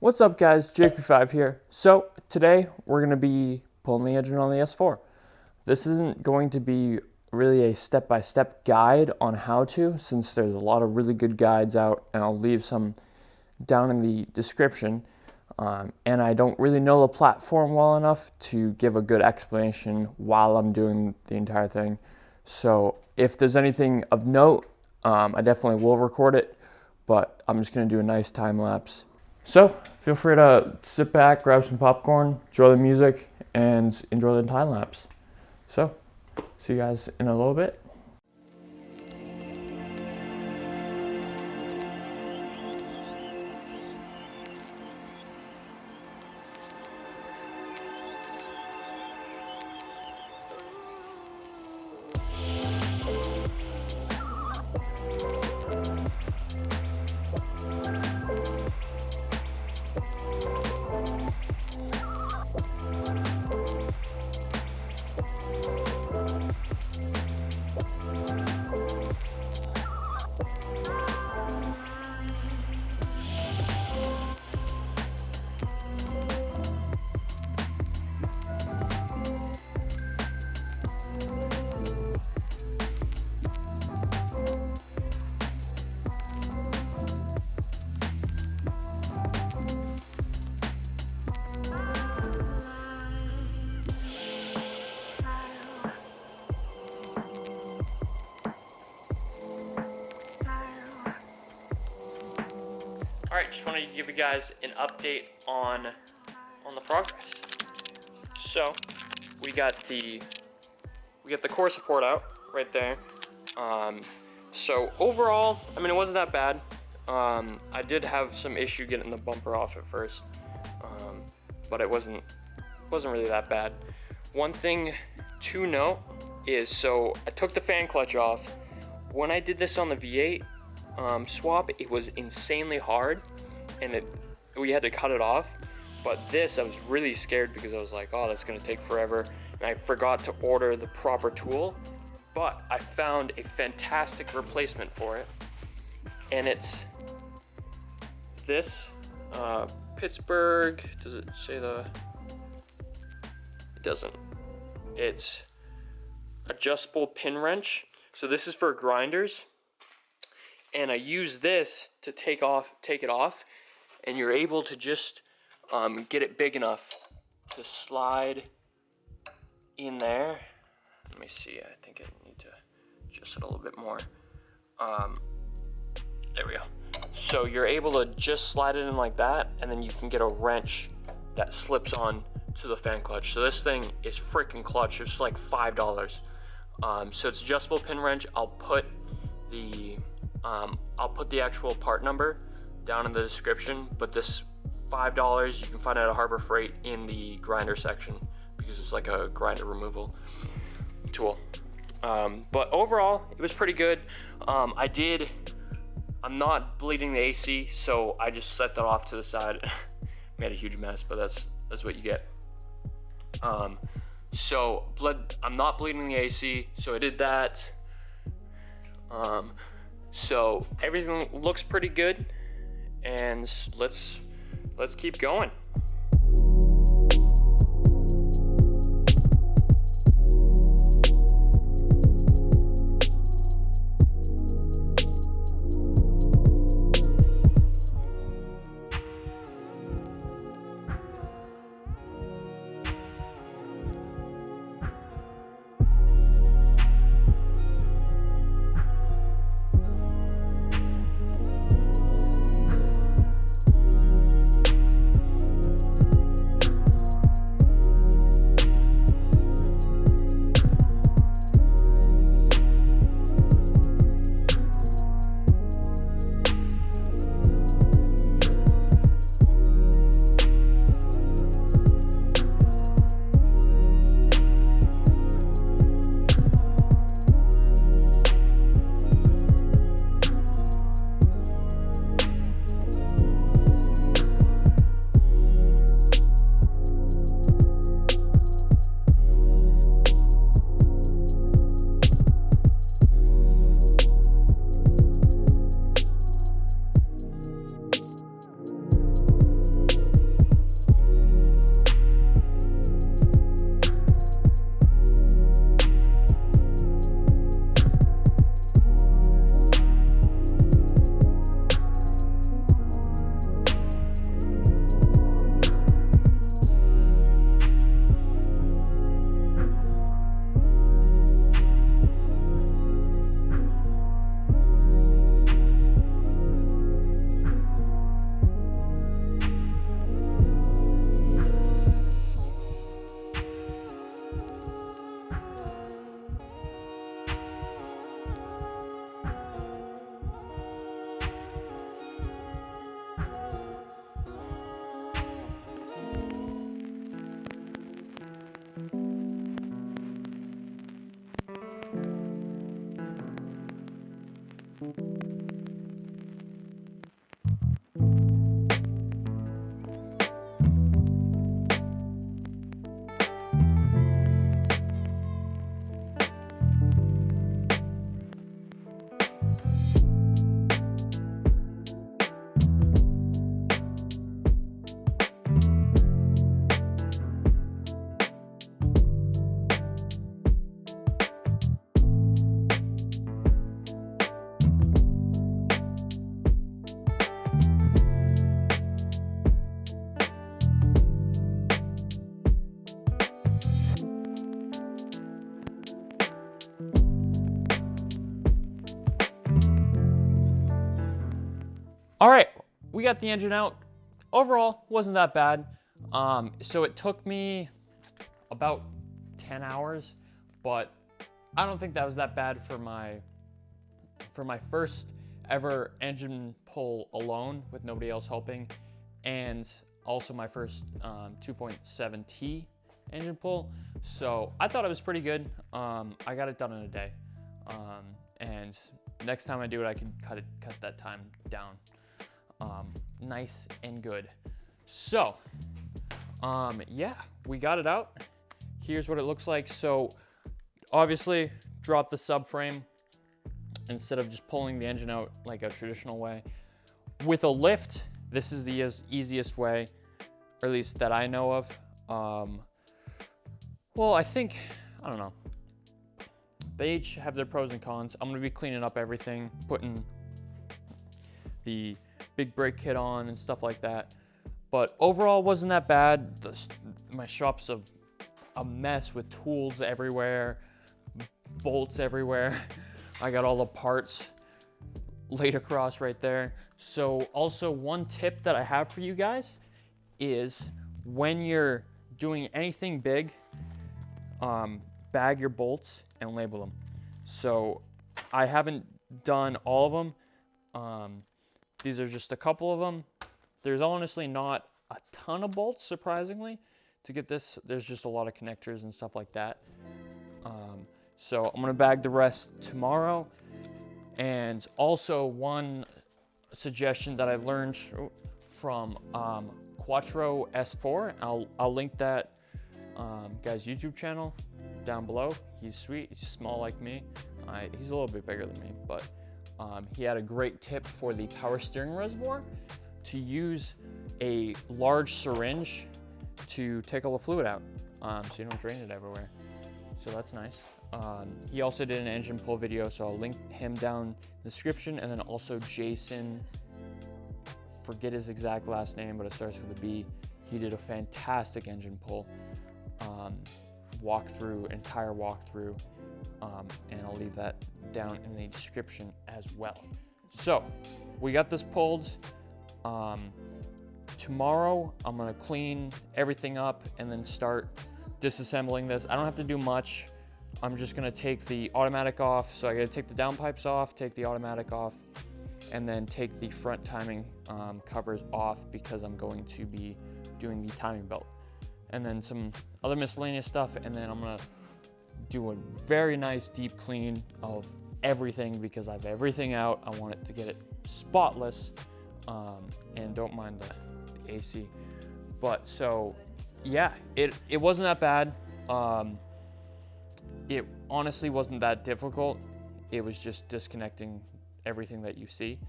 What's up guys, JP5 here. So today we're going to be pulling the engine on the S4. This isn't going to be really a step-by-step guide on how to, since there's a lot of really good guides out, and I'll leave some down in the description. And I don't really know the platform well enough to give a good explanation while I'm doing the entire thing. So if there's anything of note, I definitely will record it, but I'm just going to do a nice time lapse. So feel free to sit back, grab some popcorn, enjoy the music, and enjoy the time lapse. So see you guys in a little bit. All right, just wanted to give you guys an update on the progress. So we got the core support out right there. So overall, I mean, it wasn't that bad. I did have some issue getting the bumper off at first, but it wasn't really that bad. One thing to note is, so I took the fan clutch off. When I did this on the V8 swap, it was insanely hard, and we had to cut it off. But this, I was really scared because I was like, oh, that's gonna take forever, and I forgot to order the proper tool. But I found a fantastic replacement for it, and it's this Pittsburgh. Does it say the? It doesn't. It's adjustable pin wrench. So this is for grinders. And I use this to take it off, and you're able to just get it big enough to slide in there. Let me see, I think I need to adjust it a little bit more. There we go. So you're able to just slide it in like that, and then you can get a wrench that slips on to the fan clutch. So this thing is freaking clutch. It's like $5. So it's adjustable pin wrench. I'll put the actual part number down in the description, but this $5 you can find it at Harbor Freight in the grinder section, because it's like a grinder removal tool. But overall, it was pretty good. I'm not bleeding the AC, so I just set that off to the side. Made a huge mess, but that's what you get. So I'm not bleeding the AC, so I did that. So everything looks pretty good, and let's keep going. All right, we got the engine out. Overall, wasn't that bad. So it took me about 10 hours, but I don't think that was that bad for my first ever engine pull alone with nobody else helping, and also my first 2.7T engine pull. So I thought it was pretty good. I got it done in a day, and next time I do it, I can cut that time down nice and good. So yeah, we got it out. Here's what it looks like. So obviously drop the subframe instead of just pulling the engine out like a traditional way. With a lift, this is the easiest way, or at least that I know of. Well, I don't know. They each have their pros and cons. I'm gonna be cleaning up everything, putting the big brake kit on and stuff like that. But overall, wasn't that bad. My shop's a mess with tools everywhere, bolts everywhere. I got all the parts laid across right there. So also one tip that I have for you guys is when you're doing anything big, bag your bolts and label them. So I haven't done all of them. These are just a couple of them. There's honestly not a ton of bolts, surprisingly. To get this, there's just a lot of connectors and stuff like that. So I'm gonna bag the rest tomorrow. And also one suggestion that I learned from Quattro S4, I'll link that guy's YouTube channel down below. He's sweet, he's small like me. He's a little bit bigger than me, but he had a great tip for the power steering reservoir to use a large syringe to take all the fluid out, so you don't drain it everywhere. So that's nice. He also did an engine pull video, so I'll link him down in the description. And then also Jason, forget his exact last name, but it starts with a B. He did a fantastic engine pull entire walkthrough, and I'll leave that down in the description as well. So we got this pulled. Tomorrow I'm gonna clean everything up and then start disassembling this. I don't have to do much. I'm just gonna take the automatic off. So I gotta take the downpipes off, take the automatic off, and then take the front timing covers off because I'm going to be doing the timing belt. And then some other miscellaneous stuff, and then I'm gonna do a very nice deep clean of everything because I have everything out. I want it to get it spotless, and don't mind the AC. But so yeah, it wasn't that bad. It honestly wasn't that difficult. It was just disconnecting everything that you see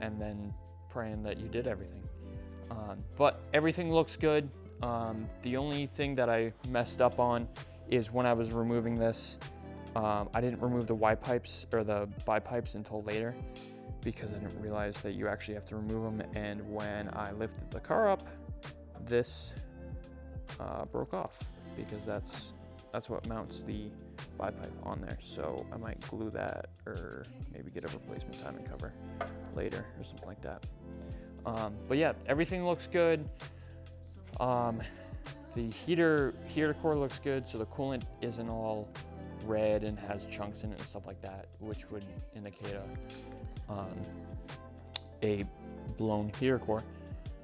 and then praying that you did everything. But everything looks good. The only thing that I messed up on is when I was removing this, I didn't remove the Y pipes or the bi-pipes until later because I didn't realize that you actually have to remove them. And when I lifted the car up, this broke off because that's what mounts the bi-pipe on there. So I might glue that or maybe get a replacement timing cover later or something like that. But yeah, everything looks good. The heater core looks good, so the coolant isn't all red and has chunks in it and stuff like that, which would indicate a blown heater core.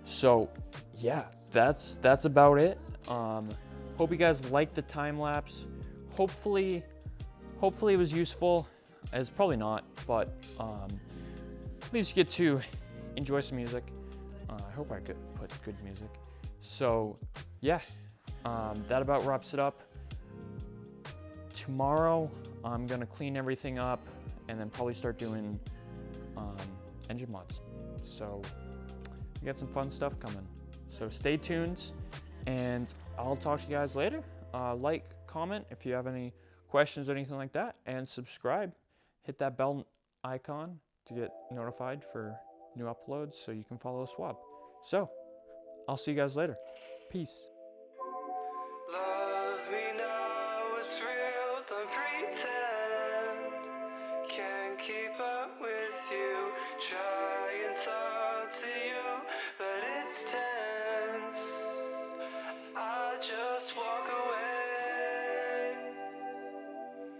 So yeah, that's about it. Hope you guys liked the time lapse. Hopefully it was useful. It's probably not, but at least you get to enjoy some music. I hope I could put good music. So yeah, that about wraps it up. Tomorrow I'm gonna clean everything up and then probably start doing engine mods. So we got some fun stuff coming. So stay tuned and I'll talk to you guys later. Like, comment if you have any questions or anything like that, and subscribe. Hit that bell icon to get notified for new uploads so you can follow Swab. So I'll see you guys later. Peace. Love me now, it's real, don't pretend. Can't keep up.